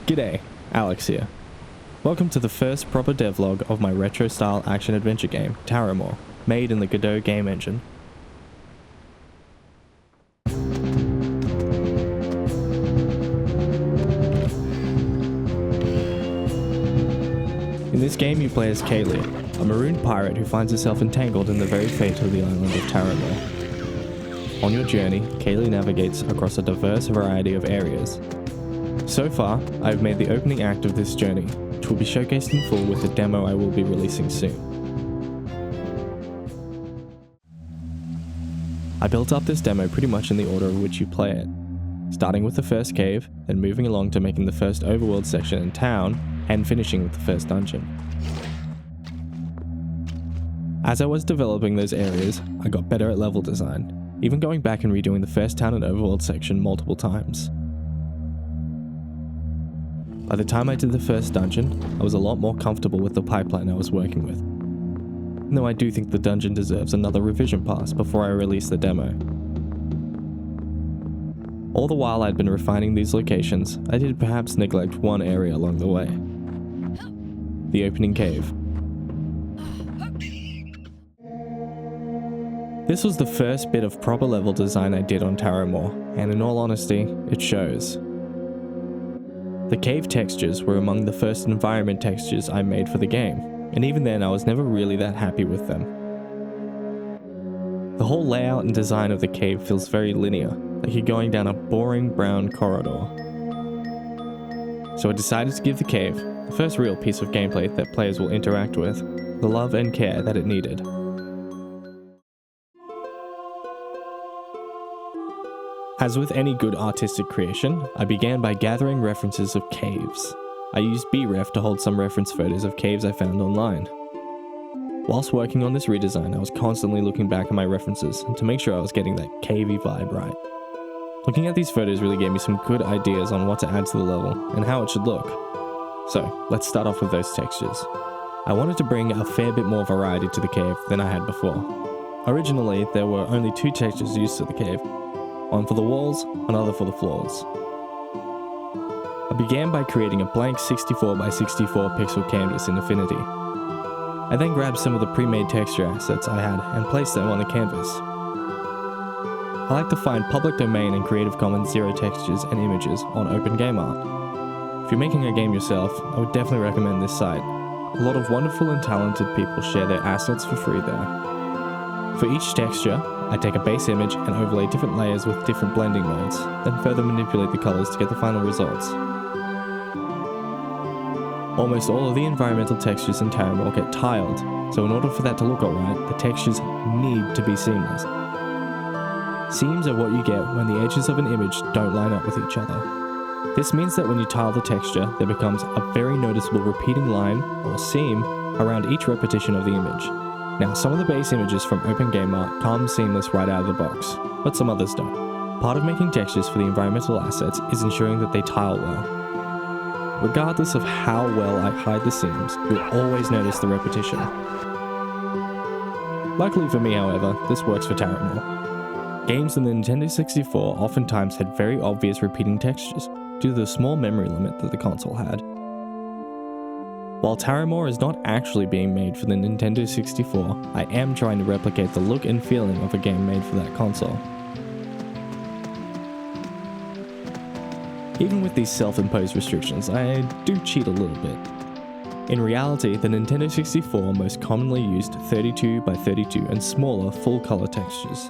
G'day, Alex here. Welcome to the first proper devlog of my retro-style action-adventure game, Tarrowmorr, made in the Godot game engine. In this game you play as Kaylee, a marooned pirate who finds herself entangled in the very fate of the island of Tarrowmorr. On your journey, Kaylee navigates across a diverse variety of areas. So far, I've made the opening act of this journey, which will be showcased in full with a demo I will be releasing soon. I built up this demo pretty much in the order in which you play it, starting with the first cave, then moving along to making the first overworld section in town, and finishing with the first dungeon. As I was developing those areas, I got better at level design, even going back and redoing the first town and overworld section multiple times. By the time I did the first dungeon, I was a lot more comfortable with the pipeline I was working with. Though I do think the dungeon deserves another revision pass before I release the demo. All the while I'd been refining these locations, I did perhaps neglect one area along the way. The opening cave. This was the first bit of proper level design I did on Tarrowmorr, and in all honesty, it shows. The cave textures were among the first environment textures I made for the game, and even then I was never really that happy with them. The whole layout and design of the cave feels very linear, like you're going down a boring brown corridor. So I decided to give the cave, the first real piece of gameplay that players will interact with, the love and care that it needed. As with any good artistic creation, I began by gathering references of caves. I used bref to hold some reference photos of caves I found online. Whilst working on this redesign, I was constantly looking back at my references to make sure I was getting that cavey vibe right. Looking at these photos really gave me some good ideas on what to add to the level and how it should look. So, let's start off with those textures. I wanted to bring a fair bit more variety to the cave than I had before. Originally, there were only two textures used to the cave. One for the walls, another for the floors. I began by creating a blank 64 by 64 pixel canvas in Affinity. I then grabbed some of the pre-made texture assets I had and placed them on the canvas. I like to find public domain and Creative Commons zero textures and images on OpenGameArt. If you're making a game yourself, I would definitely recommend this site. A lot of wonderful and talented people share their assets for free there. For each texture, I take a base image and overlay different layers with different blending modes, then further manipulate the colors to get the final results. Almost all of the environmental textures in Tarrowmorr get tiled, so in order for that to look alright, the textures need to be seamless. Seams are what you get when the edges of an image don't line up with each other. This means that when you tile the texture, there becomes a very noticeable repeating line, or seam, around each repetition of the image. Now, some of the base images from OpenGameArt come seamless right out of the box, but some others don't. Part of making textures for the environmental assets is ensuring that they tile well. Regardless of how well I hide the seams, you'll always notice the repetition. Luckily for me, however, this works for Tarrowmorr. Games on the Nintendo 64 oftentimes had very obvious repeating textures, due to the small memory limit that the console had. While Tarrowmorr is not actually being made for the Nintendo 64, I am trying to replicate the look and feeling of a game made for that console. Even with these self-imposed restrictions, I do cheat a little bit. In reality, the Nintendo 64 most commonly used 32 by 32 and smaller full-color textures.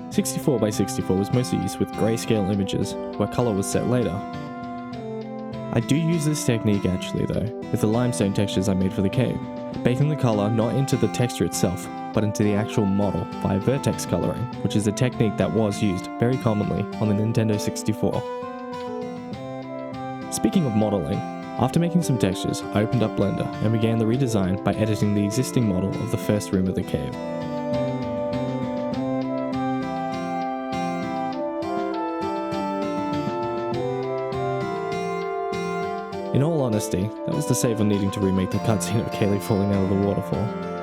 64 by 64 was mostly used with grayscale images, where color was set later. I do use this technique actually though, with the limestone textures I made for the cave, baking the color not into the texture itself, but into the actual model via vertex coloring, which is a technique that was used very commonly on the Nintendo 64. Speaking of modeling, after making some textures, I opened up Blender and began the redesign by editing the existing model of the first room of the cave. In all honesty, that was to save on needing to remake the cutscene of Kaylee falling out of the waterfall.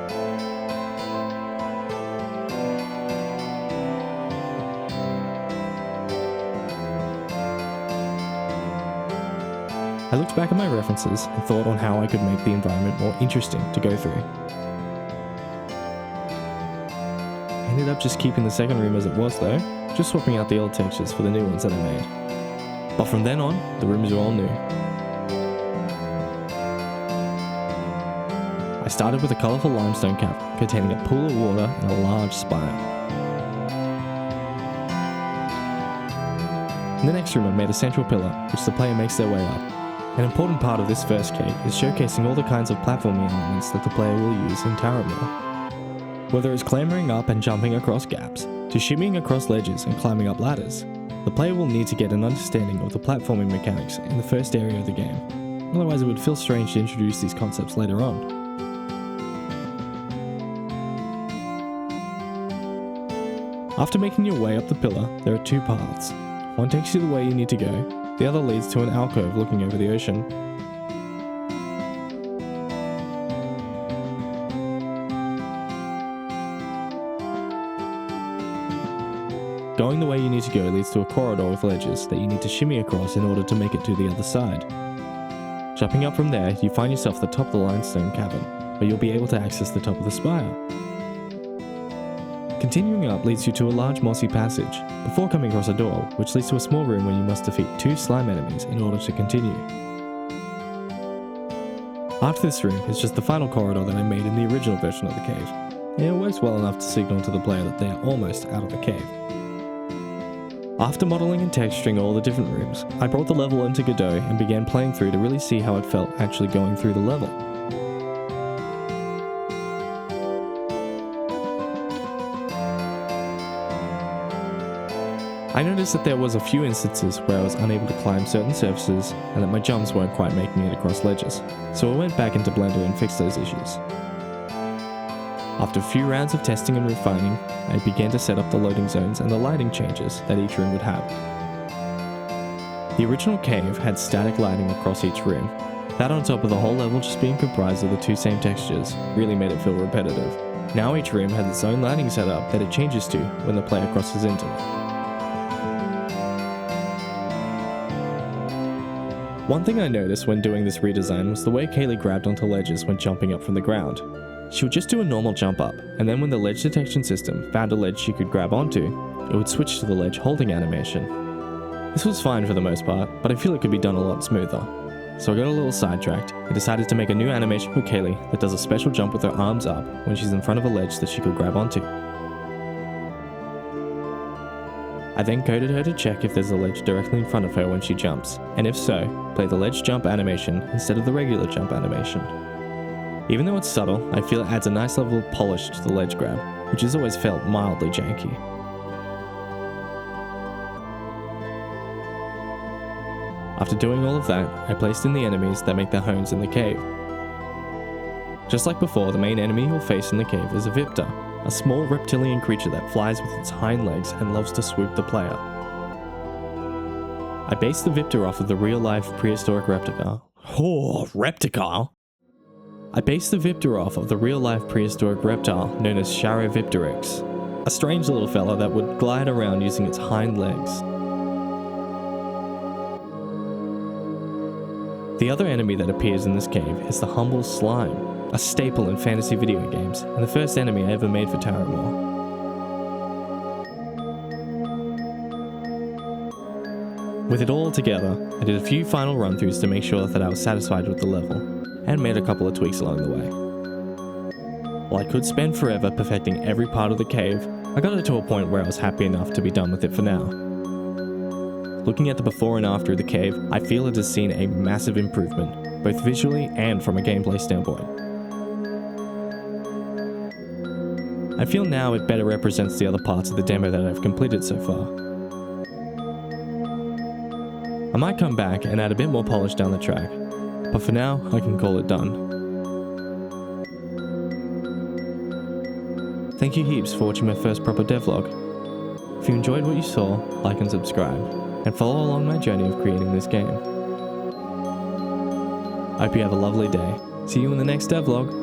I looked back at my references and thought on how I could make the environment more interesting to go through. I ended up just keeping the second room as it was though, just swapping out the old textures for the new ones that I made. But from then on, the rooms are all new. I started with a colourful limestone cavern containing a pool of water and a large spire. In the next room I made a central pillar, which the player makes their way up. An important part of this first cave is showcasing all the kinds of platforming elements that the player will use in Tarrowmorr. Whether it's clambering up and jumping across gaps, to shimmying across ledges and climbing up ladders, the player will need to get an understanding of the platforming mechanics in the first area of the game. Otherwise it would feel strange to introduce these concepts later on. After making your way up the pillar, there are two paths. One takes you the way you need to go, the other leads to an alcove looking over the ocean. Going the way you need to go leads to a corridor with ledges that you need to shimmy across in order to make it to the other side. Jumping up from there, you find yourself at the top of the limestone cavern, where you'll be able to access the top of the spire. Continuing up leads you to a large mossy passage, before coming across a door, which leads to a small room where you must defeat 2 slime enemies in order to continue. After this room is just the final corridor that I made in the original version of the cave, and it works well enough to signal to the player that they are almost out of the cave. After modelling and texturing all the different rooms, I brought the level into Godot and began playing through to really see how it felt actually going through the level. I noticed that there was a few instances where I was unable to climb certain surfaces and that my jumps weren't quite making it across ledges, so I went back into Blender and fixed those issues. After a few rounds of testing and refining, I began to set up the loading zones and the lighting changes that each room would have. The original cave had static lighting across each room. That on top of the whole level just being comprised of the 2 same textures really made it feel repetitive. Now each room has its own lighting setup that it changes to when the player crosses into it. One thing I noticed when doing this redesign was the way Kaylee grabbed onto ledges when jumping up from the ground. She would just do a normal jump up, and then when the ledge detection system found a ledge she could grab onto, it would switch to the ledge holding animation. This was fine for the most part, but I feel it could be done a lot smoother. So I got a little sidetracked and decided to make a new animation for Kaylee that does a special jump with her arms up when she's in front of a ledge that she could grab onto. I then coded her to check if there's a ledge directly in front of her when she jumps, and if so, play the ledge jump animation instead of the regular jump animation. Even though it's subtle, I feel it adds a nice level of polish to the ledge grab, which has always felt mildly janky. After doing all of that, I placed in the enemies that make their homes in the cave. Just like before, the main enemy you'll face in the cave is a Vipter, a small reptilian creature that flies with its hind legs and loves to swoop the player. I based the Vipter off of the real-life prehistoric reptile. I based the Vipter off of the real-life prehistoric reptile known as Charovipteryx, a strange little fella that would glide around using its hind legs. The other enemy that appears in this cave is the humble slime, a staple in fantasy video games, and the first enemy I ever made for Tarrowmorr. With it all together, I did a few final run-throughs to make sure that I was satisfied with the level, and made a couple of tweaks along the way. While I could spend forever perfecting every part of the cave, I got it to a point where I was happy enough to be done with it for now. Looking at the before and after of the cave, I feel it has seen a massive improvement, both visually and from a gameplay standpoint. I feel now it better represents the other parts of the demo that I've completed so far. I might come back and add a bit more polish down the track, but for now, I can call it done. Thank you heaps for watching my first proper devlog. If you enjoyed what you saw, like and subscribe, and follow along my journey of creating this game. I hope you have a lovely day. See you in the next devlog.